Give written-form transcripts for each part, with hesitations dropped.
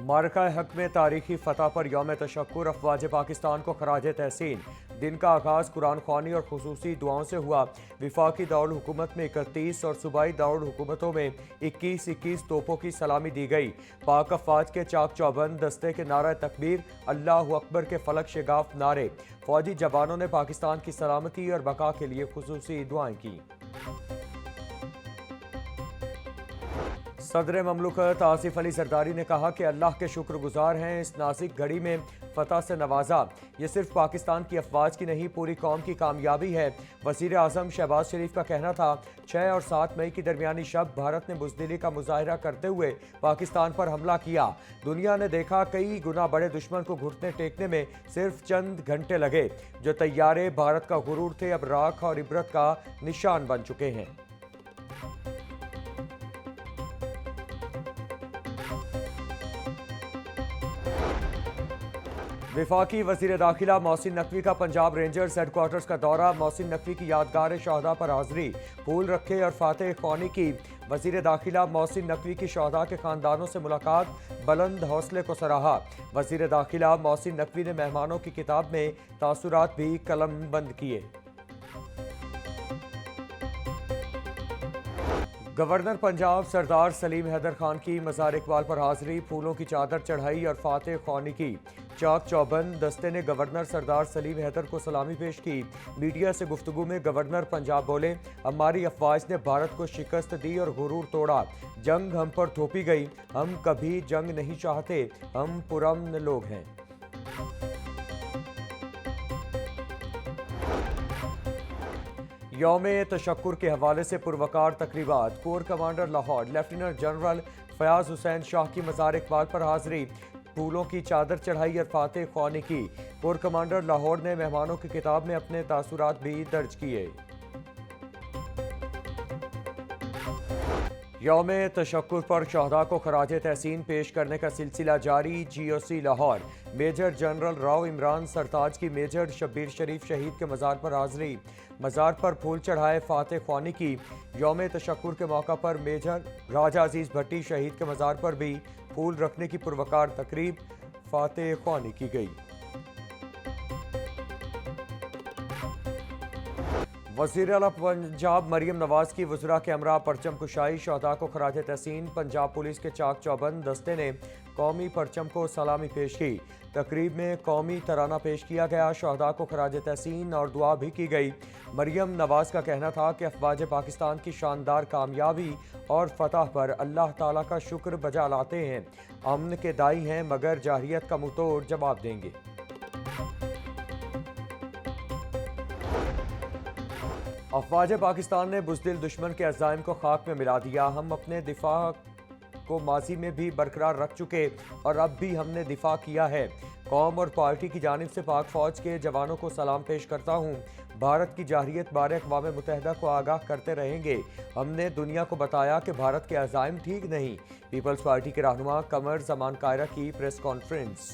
मारका हक में तारीखी फतह पर यौम तशक्कुर अफवाज पाकिस्तान को खराज तहसीन। दिन का आगाज़ कुरान ख्वानी और खुसूसी दुआओं से हुआ। विफाकी दारुल हुकूमत में 31 और सूबाई दारुल हुकूमतों में 21-21 तोपों की सलामी दी गई। पाक अफवाज के चाक चौबंद दस्ते के नारा तकबीर, अल्लाह अकबर के फलक शिगाफ नारे। फौजी जवानों ने पाकिस्तान की सलामती और बका के लिए खुसूसी दुआएं की। सदर ममलुकत आसिफ अली जरदारी ने कहा कि अल्लाह के शुक्रगुजार हैं, इस नासिक घड़ी में फतह से नवाजा। ये सिर्फ पाकिस्तान की अफवाज की नहीं, पूरी कौम की कामयाबी है। वज़ीर आज़म शहबाज शरीफ का कहना था, 6 और 7 मई की दरमियानी शब भारत ने बुज़दिली का मुजाहिरा करते हुए पाकिस्तान पर हमला किया। दुनिया ने देखा कई गुना बड़े दुश्मन को घुटने टेकने में सिर्फ चंद घंटे लगे। जो तैयारे भारत का गुरूर थे, अब राख और इबरत का निशान बन चुके हैं। विफाकी वज़ीर दाखिला मोहसिन नकवी का पंजाब रेंजर्स हेडक्वार्टर्स का दौरा। मोहसिन नकवी की यादगार शहदा पर हाजिरी, फूल रखे और फातह ख्वानी की। वज़ीर दाखिला मोहसिन नकवी की शहदा के खानदानों से मुलाकात, बुलंद हौसले को सराहा। वज़ीर दाखिला मोहसिन नकवी ने मेहमानों की किताब में तासुरात भी कलमबंद किए। गवर्नर पंजाब सरदार सलीम हैदर खान की मज़ार इकबाल पर हाजिरी, फूलों की चादर चढ़ाई और फातह ख्वानी की। चाक चौबंद दस्ते ने गवर्नर सरदार सलीम हैदर को सलामी पेश की। मीडिया से गुफ्तगू में गवर्नर पंजाब बोले, हमारी अफवाज ने भारत को शिकस्त दी और गुरूर तोड़ा। जंग हम पर थोपी गई, हम कभी जंग नहीं चाहते, हम पुरअमन लोग हैं। यौम तशक्कुर के हवाले से पुरवकार तकरीबात। Corps commander Lahore lieutenant general Fayyaz Hussain Shah की मज़ार इकबाल पर हाजिरी, फूलों की चादर चढ़ाई और फातह ख्वानी की। कोर कमांडर लाहौर ने मेहमानों की किताब में अपने तासुरात भी दर्ज किए। यौम तशक्कुर पर शहदा को खराज तहसीन पेश करने का सिलसिला जारी। GOC Lahore major general Rao Imran Sartaj की मेजर शब्बीर शरीफ शहीद के मज़ार पर हाजिरी, मज़ार पर फूल चढ़ाए, फातह ख्वानी की। यौम तशक्कुर के मौका पर मेजर राजा अजीज़ भट्टी शहीद के मज़ार पर भी फूल रखने की पुरवकार तकरीब, फातह ख्वानी की गई। वज़ीर आला पंजाब मरियम नवाज की वज़रा के हमरा परचम कुशाई, शहदा को खराज तहसीन। पंजाब पुलिस के चाक चौबंद दस्ते ने कौमी परचम को सलामी पेश की। तकरीब में कौमी तराना पेश किया गया, शहदा को खराज तहसीन और दुआ भी की गई। मरियम नवाज का कहना था कि अफवाज पाकिस्तान की शानदार कामयाबी और फतह पर अल्लाह ताला का शुक्र बजा लाते हैं। अमन के दाई हैं मगर जाहिलियत का मुंहतोड़ जवाब देंगे। अफवाज पाकिस्तान ने बुज़दिल दुश्मन के अज़ाइम को खाक में मिला दिया। हम अपने दिफा को माजी में भी बरकरार रख चुके और अब भी हमने दिफा किया है। कौम और पार्टी की जानिब से पाक फ़ौज के जवानों को सलाम पेश करता हूँ। भारत की जाहिलियत बारे अक़वाम मुत्तहिदा को आगाह करते रहेंगे। हमने दुनिया को बताया कि भारत के अज़ाइम ठीक नहीं। पीपल्स पार्टी के रहनुमा कमर ज़मान कायरा की प्रेस कॉन्फ्रेंस।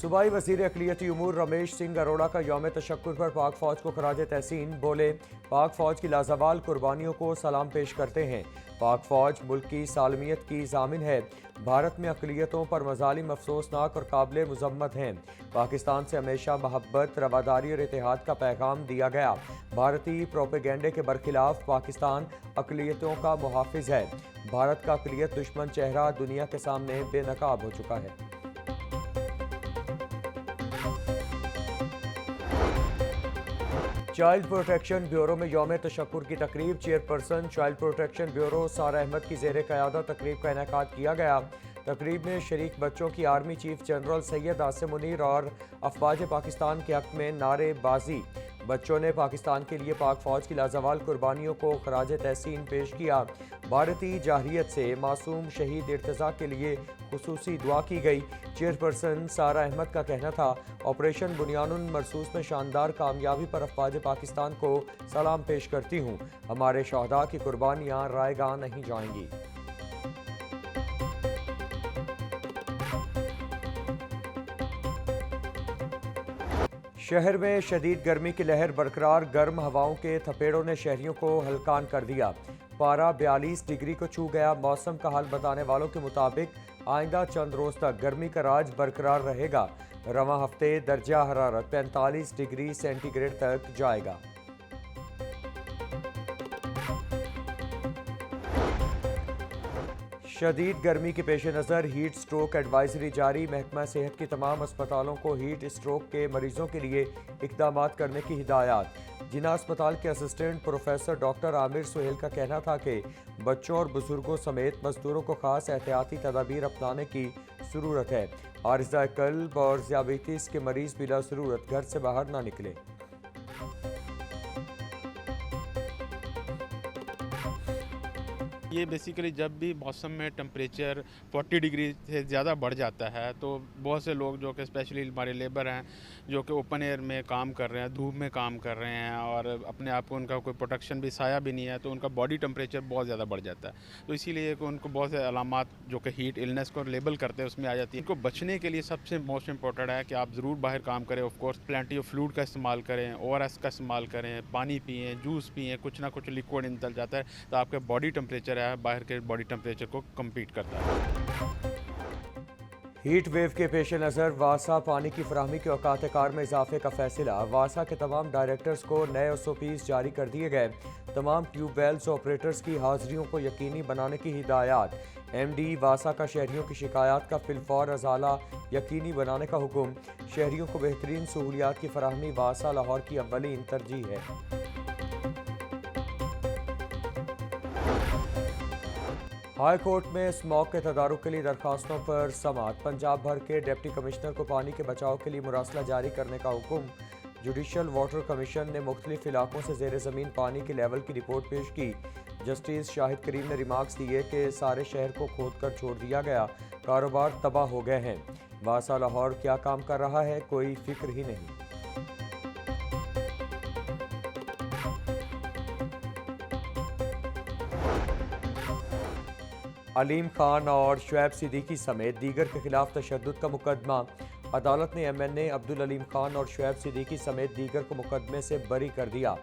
सूबाई वज़ीर अक़लियती उमूर रमेश सिंह अरोड़ा का यौम तशक्कुर पर पाक फ़ौज को खराज तहसीन, बोले पाक फ़ौज की लाजवाल कुर्बानियों को सलाम पेश करते हैं। पाक फ़ौज मुल्क की सालमियत की ज़ामिन है। भारत में अक़लियतों पर मज़ालिम अफसोसनाक और काबिल मुज़म्मत हैं। पाकिस्तान से हमेशा मोहब्बत, रवादारी और इत्तेहाद का पैगाम दिया गया। भारतीय प्रोपेगेंडे के बरखिलाफ पाकिस्तान अक़लियतों का मुहाफ़िज़ है। भारत का अक़लियत दुश्मन चेहरा दुनिया के सामने बेनकाब हो चुका है। चाइल्ड प्रोटेक्शन ब्यूरो में यौम तशक्कुर की तकरीब। चेयरपर्सन चाइल्ड प्रोटेक्शन ब्यूरो सारा अहमद की ज़ेर क़यादत तकरीब का इनेकाद किया गया। तकरीब में शरीक बच्चों की army chief general Syed Asim Munir और अफवाज पाकिस्तान के हक़ में नारेबाजी। बच्चों ने पाकिस्तान के लिए पाक फ़ौज की लाजवाल कुर्बानियों को खराज तहसीन पेश किया। भारतीय जाहिलियत से मासूम शहीद इर्तज़ा के लिए खुसूसी दुआ की गई। चेयरपर्सन सारा अहमद का कहना था, ऑपरेशन बुनियानुन मरसूस में शानदार कामयाबी पर अफवाज पाकिस्तान को सलाम पेश करती हूँ। हमारे शहदा की कुर्बानियाँ रायगा नहीं जाएंगी। शहर में शदीद गर्मी की लहर बरकरार, गर्म हवाओं के थपेड़ों ने शहरियों को हलकान कर दिया। پارہ 42 ڈگری کو چھو گیا۔ موسم کا حال بتانے والوں کے مطابق آئندہ چند روز تک گرمی کا راج برقرار رہے گا۔ رواں ہفتے درجہ حرارت 45 ڈگری سینٹی گریڈ تک جائے گا۔ شدید گرمی کے پیش نظر ہیٹ سٹروک ایڈوائزری جاری۔ محکمہ صحت کی تمام اسپتالوں کو ہیٹ سٹروک کے مریضوں کے لیے اقدامات کرنے کی ہدایات۔ جناح اسپتال کے اسسٹنٹ پروفیسر ڈاکٹر عامر سہیل کا کہنا تھا کہ بچوں اور بزرگوں سمیت مزدوروں کو خاص احتیاطی تدابیر اپنانے کی ضرورت ہے۔ عارضہ قلب اور ذیابیطس کے مریض بلا ضرورت گھر سے باہر نہ نکلیں۔ یہ بیسیکلی جب بھی موسم میں ٹمپریچر 40 ڈگری سے زیادہ بڑھ جاتا ہے تو بہت سے لوگ جو کہ اسپیشلی ہمارے لیبر ہیں جو کہ اوپن ایئر میں کام کر رہے ہیں، دھوپ میں کام کر رہے ہیں اور اپنے آپ کو ان کا کوئی پروٹیکشن بھی سایہ بھی نہیں ہے تو ان کا باڈی ٹمپریچر بہت زیادہ بڑھ جاتا ہے۔ تو اسی لیے کہ ان کو بہت سے علامات جو کہ ہیٹ النس کو لیبل کرتے ہیں اس میں آ جاتی ہے۔ ان کو بچنے کے لیے سب سے موسٹ امپورٹنٹ ہے کہ آپ ضرور باہر کام کریں، of course plenty of fluid کا استعمال کریں، ORS کا استعمال کریں، پانی پئیں، جوس پئیں، کچھ نہ کچھ لیکوڈ نکل جاتا ہے تو آپ کا باڈی ٹمپریچر ہے باہر کے باڈی ٹمپریچر کو کمپیٹ کرتا ہے۔ ہیٹ ویو کے پیش نظر واسا پانی کی فراہمی کے اوقات کار میں اضافے کا فیصلہ۔ واسا کے تمام ڈائریکٹرز کو نئے SOPs جاری کر دیے گئے۔ تمام ٹیوب ویلز آپریٹرز کی حاضریوں کو یقینی بنانے کی ہدایات۔ MD واسا کا شہریوں کی شکایات کا فی الفور ازالہ یقینی بنانے کا حکم۔ شہریوں کو بہترین سہولیات کی فراہمی واسا لاہور کی اولین ترجیح ہے۔ ہائی کورٹ میں اسموگ کے تدارک کے لیے درخواستوں پر سماعت۔ پنجاب بھر کے ڈپٹی کمشنر کو پانی کے بچاؤ کے لیے مراسلہ جاری کرنے کا حکم۔ جوڈیشل واٹر کمیشن نے مختلف علاقوں سے زیر زمین پانی کے لیول کی رپورٹ پیش کی۔ جسٹس شاہد کریم نے ریمارکس دیے کہ سارے شہر کو کھود کر چھوڑ دیا گیا، کاروبار تباہ ہو گئے ہیں۔ واسا لاہور کیا کام کر رہا ہے، کوئی فکر ہی نہیں۔ علیم خان اور شعیب صدیقی سمیت دیگر کے خلاف تشدد کا مقدمہ۔ عدالت نے MNA عبدالعلیم خان اور شعیب صدیقی سمیت دیگر کو مقدمے سے بری کر دیا۔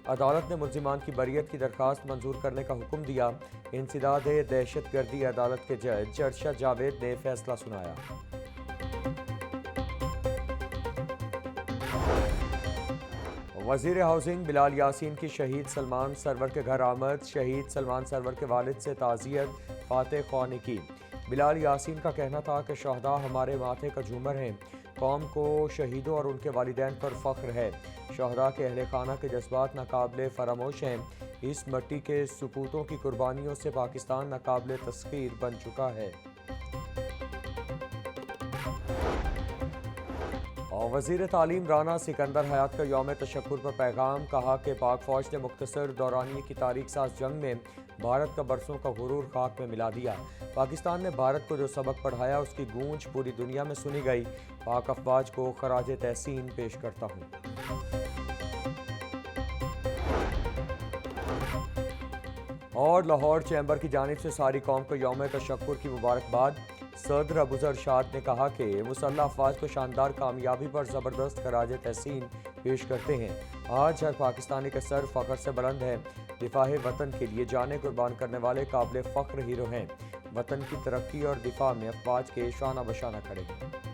عدالت نے ملزمان کی بریت کی درخواست منظور کرنے کا حکم دیا۔ انسداد دہشت گردی عدالت کے جج ارشد جاوید نے فیصلہ سنایا۔ وزیر ہاؤسنگ بلال یاسین کی شہید سلمان سرور کے گھر آمد۔ شہید سلمان سرور کے والد سے تعزیت فاتح خان نے کی۔ بلال یاسین کا کہنا تھا کہ شہداء ہمارے ماتھے کا جھومر ہیں، قوم کو شہیدوں اور ان کے والدین پر فخر ہے۔ شہداء کے اہل خانہ کے جذبات ناقابل فراموش ہیں۔ اس مٹی کے سپوتوں کی قربانیوں سے پاکستان ناقابل تسخیر بن چکا ہے۔ اور وزیر تعلیم رانا سکندر حیات کا یوم تشکر پر پیغام۔ کہا کہ پاک فوج نے مختصر دورانیے کی تاریخ ساز جنگ میں بھارت کا برسوں کا غرور خاک میں ملا دیا۔ پاکستان نے بھارت کو جو سبق پڑھایا اس کی گونج پوری دنیا میں سنی گئی۔ پاک افواج کو خراج تحسین پیش کرتا ہوں۔ اور لاہور چیمبر کی جانب سے ساری قوم کو یوم تشکر کی مبارکباد۔ صدر ابوذر شاد نے کہا کہ مسلح افواج کو شاندار کامیابی پر زبردست خراج تحسین پیش کرتے ہیں۔ آج ہر پاکستانی کا سر فخر سے بلند ہے۔ دفاع وطن کے لیے جانیں قربان کرنے والے قابل فخر ہیرو ہیں۔ وطن کی ترقی اور دفاع میں افواج کے شانہ بشانہ کھڑے ہیں۔